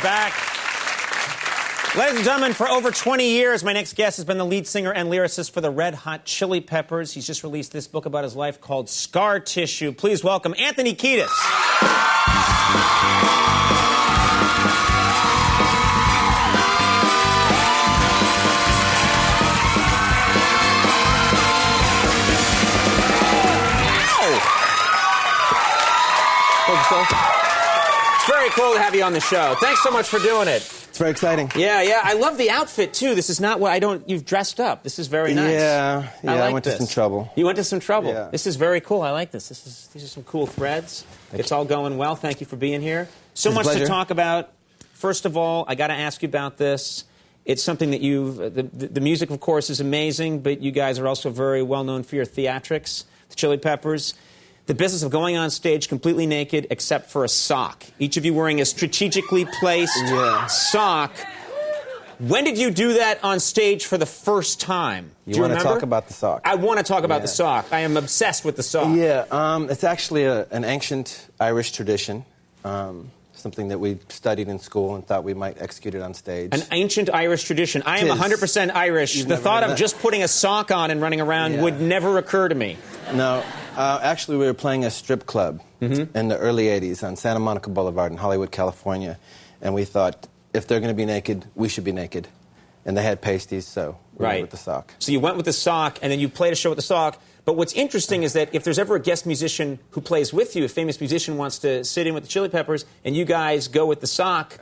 We're back. Ladies and gentlemen, for over 20 years, my next guest has been the lead singer and lyricist for the Red Hot Chili Peppers. He's just released this book about his life called Scar Tissue. Please welcome Anthony Kiedis. It's very cool to have you on the show. Thanks so much for doing it. It's very exciting. Yeah. I love the outfit, too. This is not what you've dressed up. This is very nice. Yeah, I went to some trouble. You went to some trouble. Yeah. This is very cool. I like this. These are some cool threads. It's all going well. Thank you for being here. So much to talk about. First of all, I got to ask you about this. It's something that the music, of course, is amazing, but you guys are also very well known for your theatrics, the Chili Peppers. The business of going on stage completely naked except for a sock. Each of you wearing a strategically placed sock. When did you do that on stage for the first time? Do you want to talk about the sock? I want to talk about the sock. I am obsessed with the sock. Yeah, it's actually an ancient Irish tradition. Something that we studied in school and thought we might execute it on stage. An ancient Irish tradition. I am 100% Irish. The thought of just putting a sock on and running around would never occur to me. No. Actually, we were playing a strip club in the early 80s on Santa Monica Boulevard in Hollywood, California. And we thought, if they're going to be naked, we should be naked. And they had pasties, so we went with the sock. So you went with the sock, and then you played a show with the sock. But what's interesting is that if there's ever a guest musician who plays with you, a famous musician wants to sit in with the Chili Peppers, and you guys go with the sock,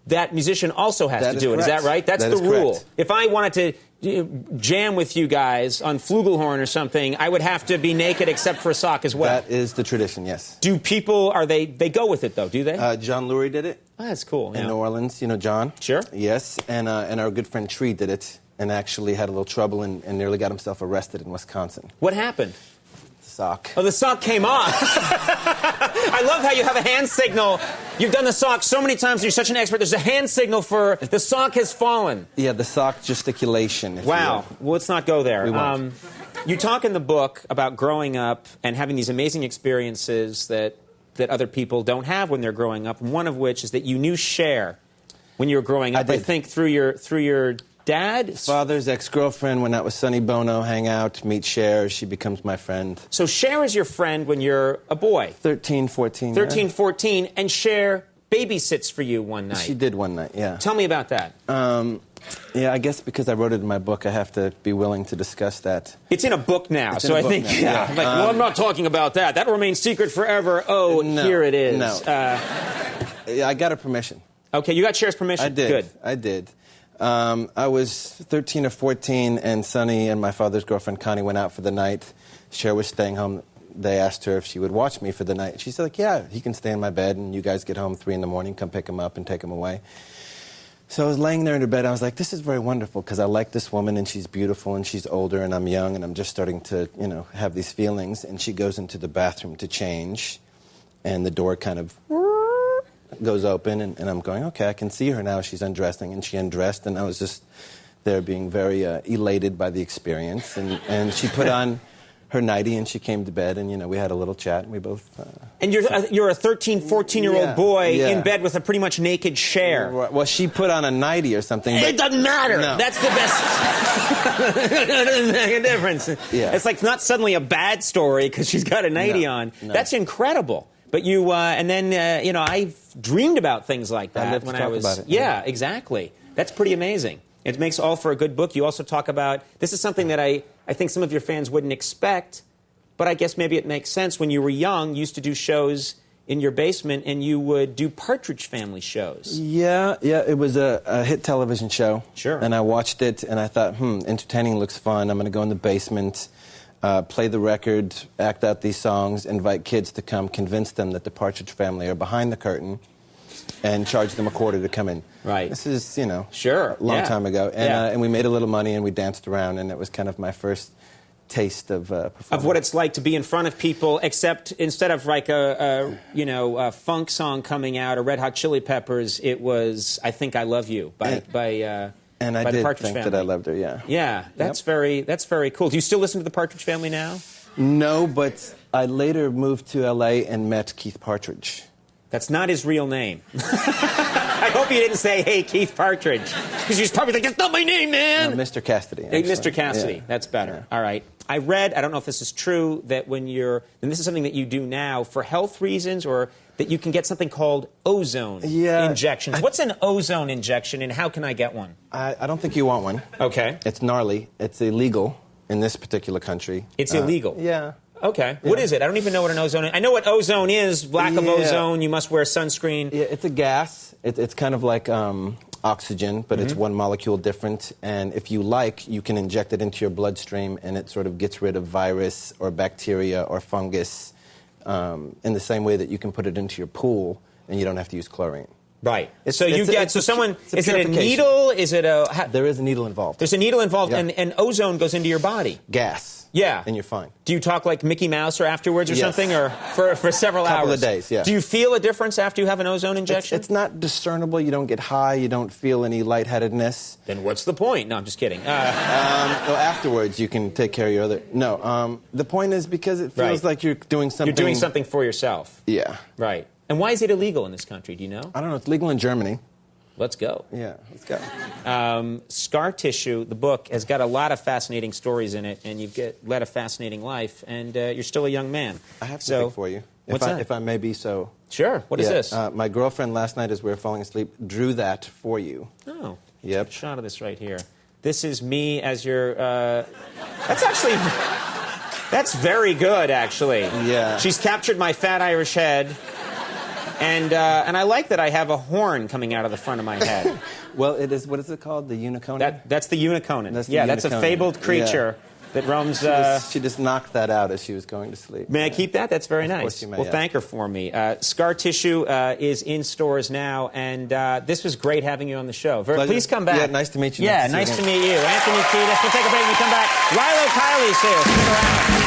that musician also has to do it. Is that right? That's the rule. If I wanted to jam with you guys on flugelhorn or something, I would have to be naked except for a sock as well. That is the tradition, yes. Do people, they go with it, though, do they? John Lurie did it. Oh, that's cool. In New Orleans, you know John? Sure. Yes, and our good friend Tree did it and actually had a little trouble and nearly got himself arrested in Wisconsin. What happened? The sock. Oh, the sock came off. I love how you have a hand signal. You've done the sock so many times. You're such an expert. There's a hand signal for the sock has fallen. Yeah, the sock gesticulation. Wow. Well, let's not go there. You talk in the book about growing up and having these amazing experiences that other people don't have when they're growing up. One of which is that you knew Cher when you were growing up. I think through your dad? Father's ex-girlfriend, went out with Sonny Bono, hang out, meet Cher. She becomes my friend. So Cher is your friend when you're a boy? 13, 14. 13, 14, and Cher babysits for you one night. She did one night, yeah. Tell me about that. Yeah, I guess because I wrote it in my book, I have to be willing to discuss that. It's in a book now, so I think, well, I'm not talking about that. That'll remain secret forever. Oh, no, here it is. No. Yeah, I got her permission. Okay, you got Cher's permission? I did. Good. I did. I was 13 or 14, and Sonny and my father's girlfriend, Connie, went out for the night. Cher was staying home. They asked her if she would watch me for the night. She said, like, yeah, he can stay in my bed, and you guys get home 3 in the morning, come pick him up and take him away. So I was laying there in her bed. I was like, this is very wonderful, because I like this woman, and she's beautiful, and she's older, and I'm young, and I'm just starting to, have these feelings. And she goes into the bathroom to change, and the door kind of goes open, and I'm going, okay, I can see her now. She's undressing, and she undressed, and I was just there being very elated by the experience. And she put on her nightie, and she came to bed, and, we had a little chat, and we both... And you're a 13, 14-year-old boy in bed with a pretty much naked Cher. Well, she put on a nightie or something. It doesn't matter. No. That's the best. It doesn't make a difference. Yeah. It's like not suddenly a bad story because she's got a nightie on. No. That's incredible. But you, and then, I've dreamed about things like that when I was... about it. Yeah, exactly. That's pretty amazing. It makes all for a good book. You also talk about... This is something that I think some of your fans wouldn't expect, but I guess maybe it makes sense. When you were young, you used to do shows in your basement, and you would do Partridge Family shows. Yeah, it was a hit television show. Sure. And I watched it, and I thought, entertaining looks fun. I'm going to go in the basement, play the record, act out these songs, invite kids to come, convince them that the Partridge Family are behind the curtain, and charge them $0.25 to come in. Right. This is, a long time ago. And we made a little money, and we danced around, and it was kind of my first taste of performance. Of what it's like to be in front of people, except instead of like a funk song coming out, or Red Hot Chili Peppers, it was I Think I Love You by the Partridge think Family. that I loved her, yeah. Yeah, that's very cool. Do you still listen to the Partridge Family now? No, but I later moved to L.A. and met Keith Partridge. That's not his real name. I hope you didn't say, hey, Keith Partridge. Because he's probably like, that's not my name, man. No, Mr. Cassidy. Hey, Mr. Cassidy. Yeah. That's better. Yeah. All right. I read, I don't know if this is true, that when you're, and this is something that you do now for health reasons, or that you can get something called ozone injections. What's an ozone injection, and how can I get one? I don't think you want one. Okay. It's gnarly. It's illegal in this particular country. It's illegal? Yeah. Okay. Yeah. What is it? I don't even know what an ozone is. I know what ozone is. Lack of ozone, you must wear sunscreen. Yeah, it's a gas. It's kind of like oxygen, but it's one molecule different. And if you like, you can inject it into your bloodstream, and it sort of gets rid of virus or bacteria or fungus in the same way that you can put it into your pool, and you don't have to use chlorine. Right. So you get, so someone, is it a needle? Is it a... There is a needle involved. There's a needle involved, and ozone goes into your body. Gas. Yeah. And you're fine. Do you talk like Mickey Mouse or afterwards or something, or for several hours? Couple of days, yeah. Do you feel a difference after you have an ozone injection? It's not discernible. You don't get high. You don't feel any lightheadedness. Then what's the point? No, I'm just kidding. Well, afterwards, you can take care of your other... No, the point is because it feels like you're doing something... You're doing something for yourself. Yeah. Right. And why is it illegal in this country? Do you know? I don't know. It's legal in Germany. Let's go. Yeah, let's go. Scar Tissue, the book, has got a lot of fascinating stories in it, and you've led a fascinating life, and you're still a young man. I have something for you. If I may be so... Sure. What is this? My girlfriend last night, as we were falling asleep, drew that for you. Oh. Yep. A shot of this right here. This is me as your... That's actually... That's very good, actually. Yeah. She's captured my fat Irish head. And I like that I have a horn coming out of the front of my head. Well, it is, what is it called? The unicorn? That's the unicorn. That's that's a fabled creature that roams... She just knocked that out as she was going to sleep. May I keep that? That's very nice. Of course you may, well, thank her for me. Scar Tissue is in stores now, and this was great having you on the show. Please come back. Yeah, nice to meet you. Yeah, nice to meet you. Anthony Kiedis. We'll take a break when we come back. Rilo Kiley's here. Stick around.